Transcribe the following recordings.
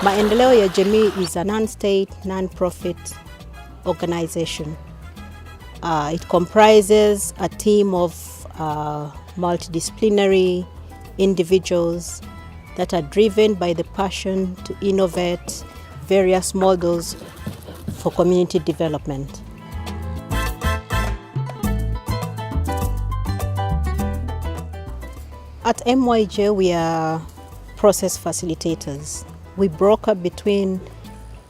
Maendeleo ya Jamii is a non-state, non-profit organization. It comprises a team of multidisciplinary individuals that are driven by the passion to innovate various models for community development. At MYJ, we are process facilitators. We broker between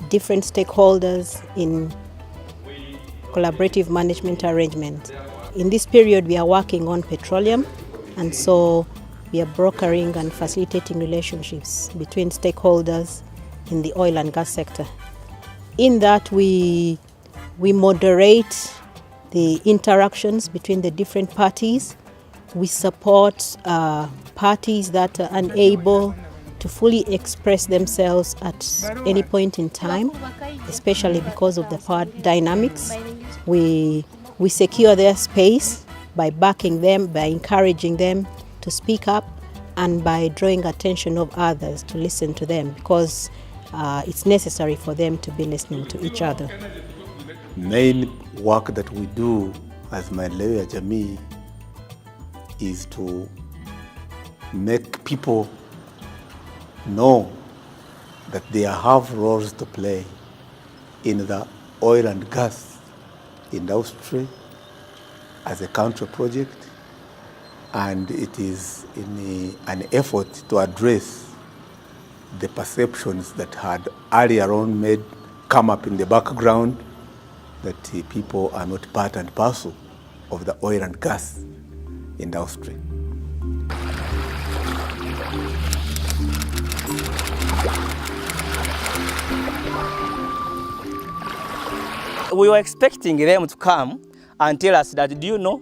different stakeholders in collaborative management arrangement. In this period, we are working on petroleum, and so we are brokering and facilitating relationships between stakeholders in the oil and gas sector. In that, we moderate the interactions between the different parties. We support parties that are unable to fully express themselves at any point in time, especially because of the power dynamics. We secure their space by backing them, by encouraging them to speak up, and by drawing attention of others to listen to them, because it's necessary for them to be listening to each other. Main work that we do as Maendeleo ya Jamii is to make people know that they have roles to play in the oil and gas industry as a country project, and it is in an effort to address the perceptions that had earlier on come up in the background that people are not part and parcel of the oil and gas industry. We were expecting them to come and tell us that, do you know,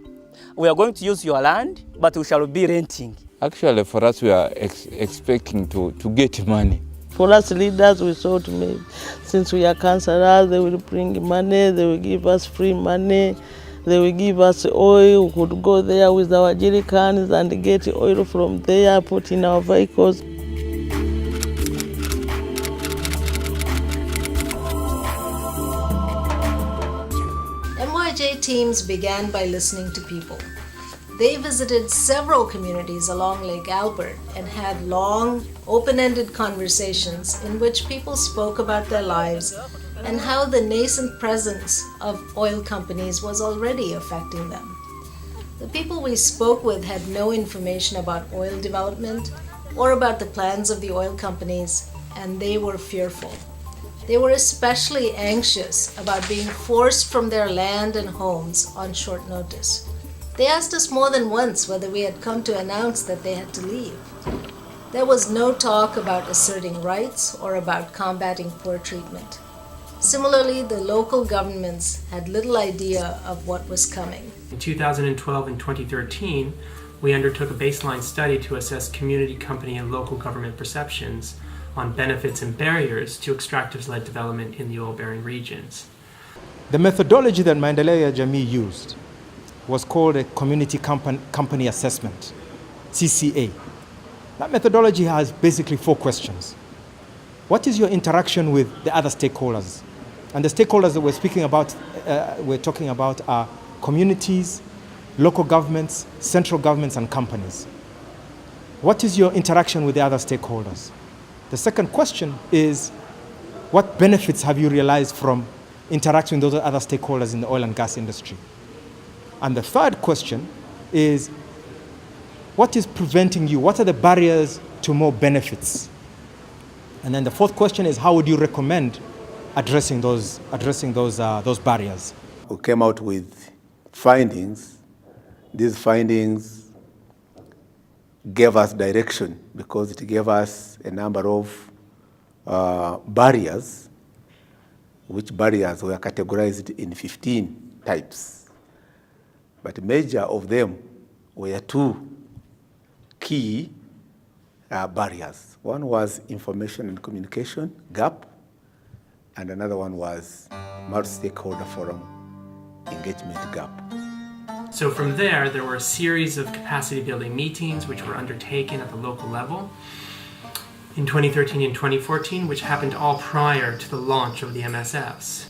we are going to use your land, but we shall be renting. Actually, for us, we are expecting to get money. For us leaders, we thought maybe since we are councillors, they will bring money, they will give us free money, they will give us oil. We could go there with our jerry cans and get oil from there, put in our vehicles. MYJ teams began by listening to people. They visited several communities along Lake Albert and had long, open-ended conversations in which people spoke about their lives and how the nascent presence of oil companies was already affecting them. The people we spoke with had no information about oil development or about the plans of the oil companies, and they were fearful. They were especially anxious about being forced from their land and homes on short notice. They asked us more than once whether we had come to announce that they had to leave. There was no talk about asserting rights or about combating poor treatment. Similarly, the local governments had little idea of what was coming. In 2012 and 2013, we undertook a baseline study to assess community, company, and local government perceptions on benefits and barriers to extractive-led development in the oil-bearing regions. The methodology that Maendeleo ya Jamii used was called a community company assessment, CCA. That methodology has basically 4 questions. What is your interaction with the other stakeholders? And the stakeholders that we're talking about are communities, local governments, central governments, and companies. What is your interaction with the other stakeholders? The second question is, what benefits have you realized from interacting with those other stakeholders in the oil and gas industry? And the third question is, what is preventing you? What are the barriers to more benefits? And then the fourth question is, how would you recommend addressing those barriers? We came out with findings. These findings gave us direction because it gave us a number of barriers, which barriers were categorized in 15 types. But major of them were 2 key barriers. One was information and communication gap, and another one was Multi Stakeholder Forum engagement gap. So from there were a series of capacity building meetings which were undertaken at the local level. in 2013 and 2014, which happened all prior to the launch of the MSFs.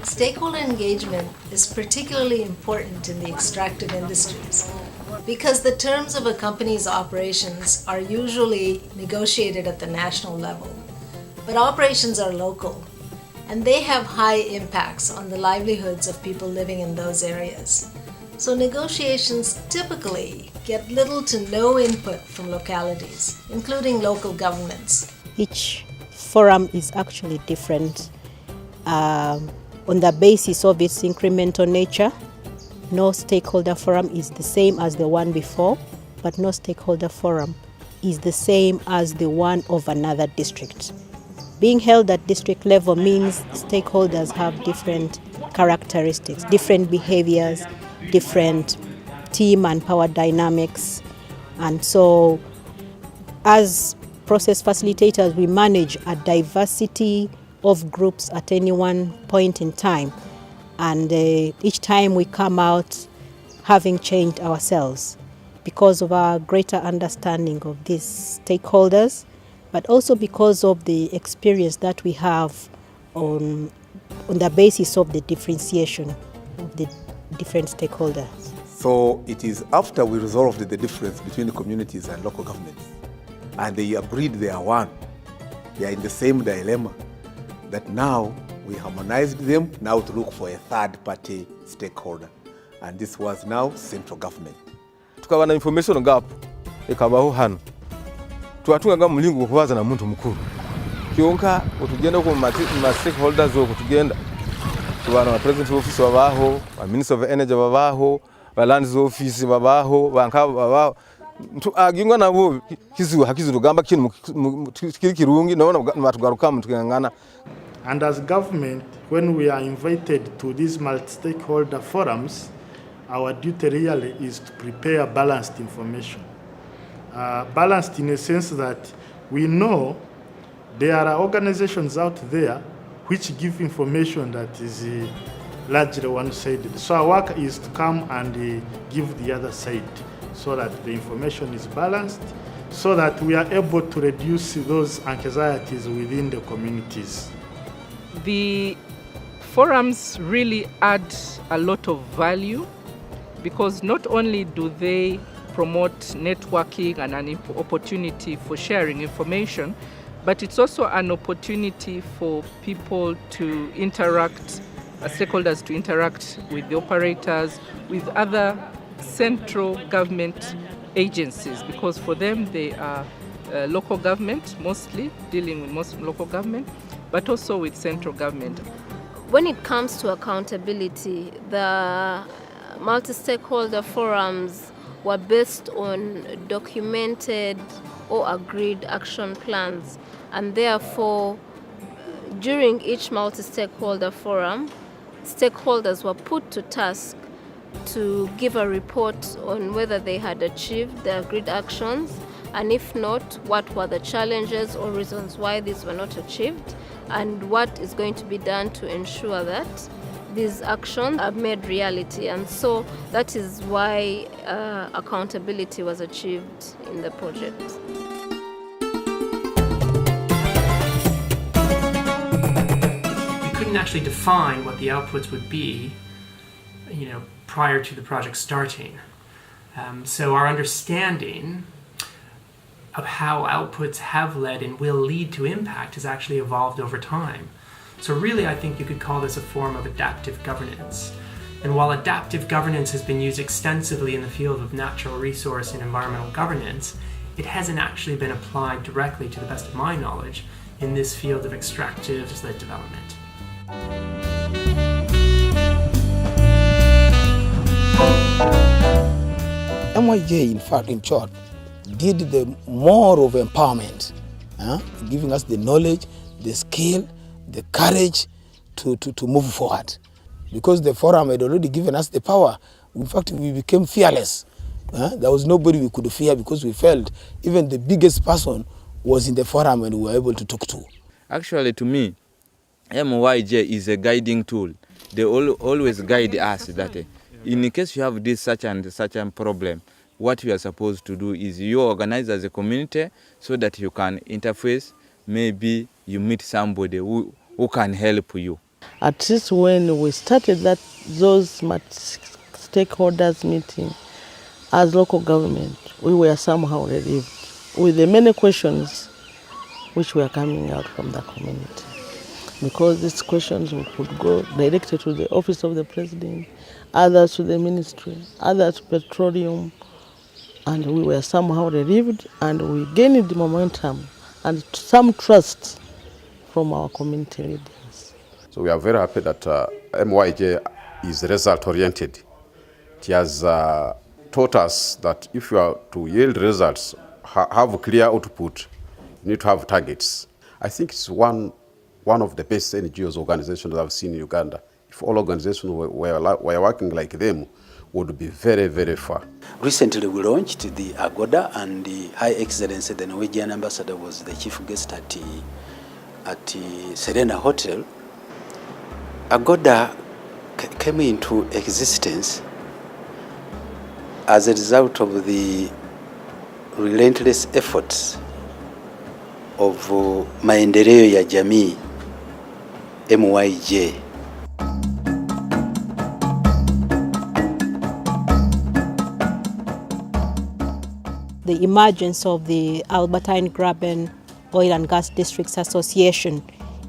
Stakeholder engagement is particularly important in the extractive industries because the terms of a company's operations are usually negotiated at the national level. But operations are local, and they have high impacts on the livelihoods of people living in those areas. So negotiations typically get little to no input from localities, including local governments. Each forum is actually different on the basis of its incremental nature. No stakeholder forum is the same as the one before, but no stakeholder forum is the same as the one of another district. Being held at district level means stakeholders have different characteristics, different behaviors, different team and power dynamics. And so as process facilitators, we manage a diversity of groups at any one point in time. And each time we come out having changed ourselves because of our greater understanding of these stakeholders, but also because of the experience that we have on the basis of the differentiation of the different stakeholders. So it is after we resolved the difference between the communities and local governments, and they agreed they are one, they are in the same dilemma, that now we harmonized them now to look for a third-party stakeholder. And this was now central government. Tukawa na information gap ikabaho hano. Tuwatunga mulingo kuwaza na muntu mukuru. Kionka utugenda ku ma stakeholders zo kutugenda. Tubana na president office babaho, wa minister of energy babaho, wa lands office babaho, bankaba babaho. Agingwa nabo kiziwe hakizu rugamba kintu kirungi nabona matugaruka mutugangana. And as government, when we are invited to these multi-stakeholder forums, our duty really is to prepare balanced information. Balanced in a sense that we know there are organizations out there which give information that is largely one-sided. So our work is to come and give the other side so that the information is balanced, so that we are able to reduce those anxieties within the communities. The forums really add a lot of value because not only do they promote networking and an opportunity for sharing information, but it's also an opportunity for people to interact, stakeholders to interact with the operators, with other central government agencies, because for them they are local government, mostly dealing with most local government, but also with central government. When it comes to accountability, the multi-stakeholder forums were based on documented or agreed action plans, and therefore during each multi-stakeholder forum, stakeholders were put to task to give a report on whether they had achieved the agreed actions, and if not, what were the challenges or reasons why these were not achieved, and what is going to be done to ensure that these actions are made reality. And so that is why accountability was achieved in the project. We couldn't actually define what the outputs would be, prior to the project starting. So our understanding of how outputs have led and will lead to impact has actually evolved over time. So really, I think you could call this a form of adaptive governance. And while adaptive governance has been used extensively in the field of natural resource and environmental governance, it hasn't actually been applied directly, to the best of my knowledge, in this field of extractive-led development. MYJ, in fact, in short, did the more of empowerment, giving us the knowledge, the skill, the courage to move forward. Because the forum had already given us the power. In fact, we became fearless. There was nobody we could fear because we felt even the biggest person was in the forum and we were able to talk to. Actually, to me, MYJ is a guiding tool. They always guide us that in case you have this such and such a problem, what you are supposed to do is you organize as a community so that you can interface. Maybe you meet somebody who can help you. At least when we started those stakeholders meeting as local government, we were somehow relieved with the many questions which were coming out from the community. Because these questions could go directly to the office of the president, others to the ministry, others to Petroleum, and we were somehow relieved, and we gained momentum and some trust from our community leaders. So we are very happy that MYJ is result-oriented. It has taught us that if you are to yield results, have clear output, you need to have targets. I think it's one of the best NGOs organizations that I've seen in Uganda. If all organizations were working like them, would be very, very far. Recently we launched the Agoda, and the High Excellency, the Norwegian ambassador, was the chief guest at Serena Hotel. Agoda came into existence as a result of the relentless efforts of Maendeleo ya Jamii, MYJ. The emergence of the Albertine Graben Oil and Gas Districts Association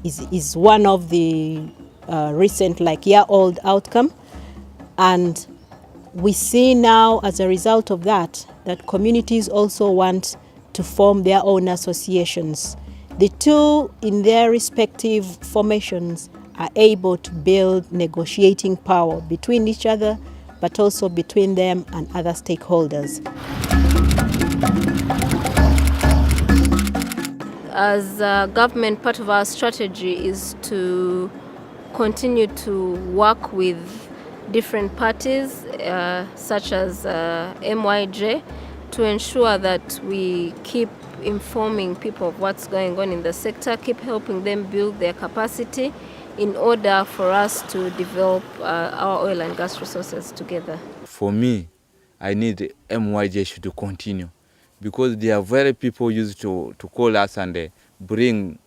is one of the recent, year-old outcome. And we see now, as a result of that communities also want to form their own associations. The two, in their respective formations, are able to build negotiating power between each other, but also between them and other stakeholders. As a government, part of our strategy is to continue to work with different parties, such as MYJ, to ensure that we keep informing people of what's going on in the sector, keep helping them build their capacity in order for us to develop our oil and gas resources together. For me, I need MYJ to continue, because there are very people used to call us and bring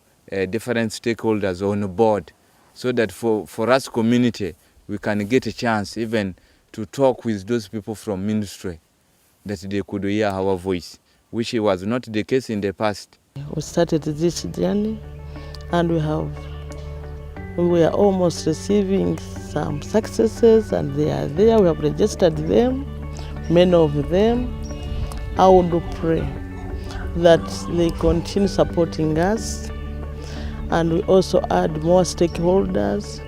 different stakeholders on board, so that for us community, we can get a chance even to talk with those people from ministry, that they could hear our voice, which was not the case in the past. We started this journey, and we were almost receiving some successes, and they are there. We have registered them, many of them. I would pray that they continue supporting us, and we also add more stakeholders.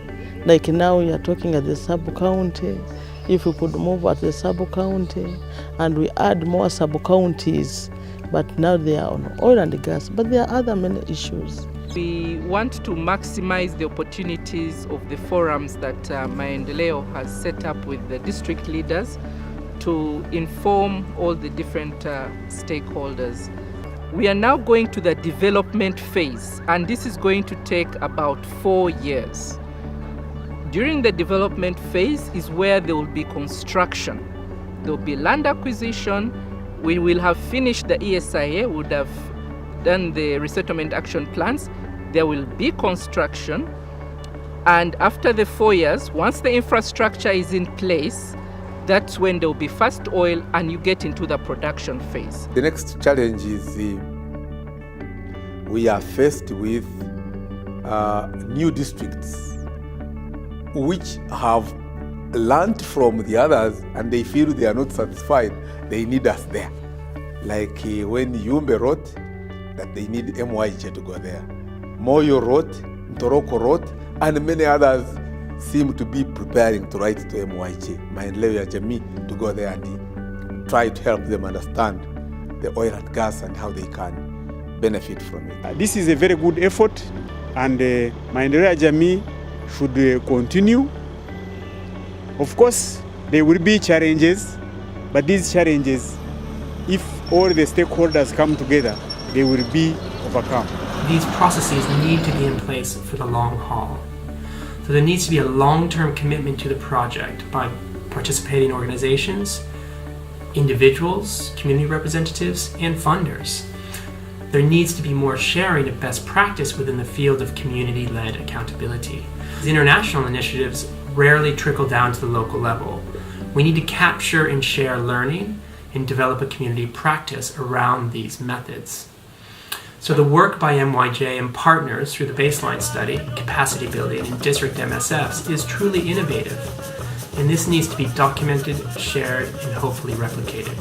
Like now we are talking at the sub-county. If we could move at the sub-county, and we add more sub-counties, but now they are on oil and gas, but there are other many issues. We want to maximize the opportunities of the forums that Maendeleo has set up with the district leaders to inform all the different stakeholders. We are now going to the development phase, and this is going to take about 4 years. During the development phase is where there will be construction. There will be land acquisition. We will have finished the ESIA, we would have done the resettlement action plans. There will be construction. And after the 4 years, once the infrastructure is in place, that's when there will be first oil and you get into the production phase. The next challenge is we are faced with new districts which have learned from the others, and they feel they are not satisfied. They need us there. Like when Yumbe wrote that they need MYJ to go there. Moyo wrote, Ntoroko wrote, and many others seem to be preparing to write to MYJ, Maendeleo ya Jamii, to go there and try to help them understand the oil and gas and how they can benefit from it. This is a very good effort, and Maendeleo ya Jamii should continue. Of course, there will be challenges, but these challenges, if all the stakeholders come together, they will be overcome. These processes need to be in place for the long haul. So there needs to be a long-term commitment to the project by participating organizations, individuals, community representatives, and funders. There needs to be more sharing of best practice within the field of community-led accountability. These international initiatives rarely trickle down to the local level. We need to capture and share learning and develop a community practice around these methods. So the work by MYJ and partners through the baseline study, capacity building, and district MSFs is truly innovative. And this needs to be documented, shared, and hopefully replicated.